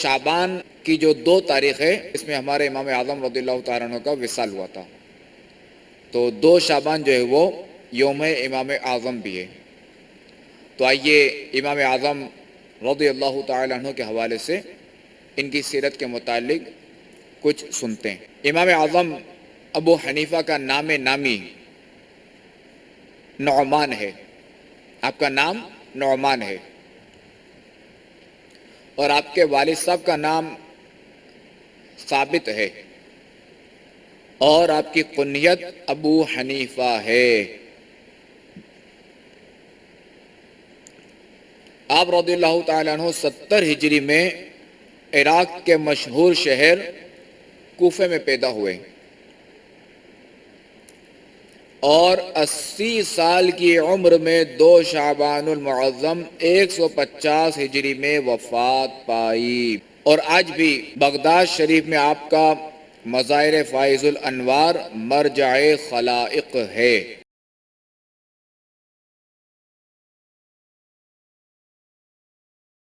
شعبان کی جو 2 تاریخ ہے اس میں ہمارے امام اعظم رضی اللہ تعالیٰ عنہ کا وصال ہوا تھا، تو 2 شعبان جو ہے وہ یوم امام اعظم بھی ہے۔ تو آئیے امام اعظم رضی اللہ تعالیٰ عنہ کے حوالے سے ان کی سیرت کے متعلق کچھ سنتے ہیں۔ امام اعظم ابو حنیفہ کا نام نامی نعمان ہے، آپ کا نام نعمان ہے، اور آپ کے والد صاحب کا نام ثابت ہے، اور آپ کی کنیت ابو حنیفہ ہے۔ آپ رضی اللہ تعالیٰ عنہ 70 ہجری میں عراق کے مشہور شہر کوفے میں پیدا ہوئے، اور 80 سال کی عمر میں 2 شعبان المعظم 150 ہجری میں وفات پائی، اور آج بھی بغداد شریف میں آپ کا مزار فائز الانوار مرجع خلائق ہے۔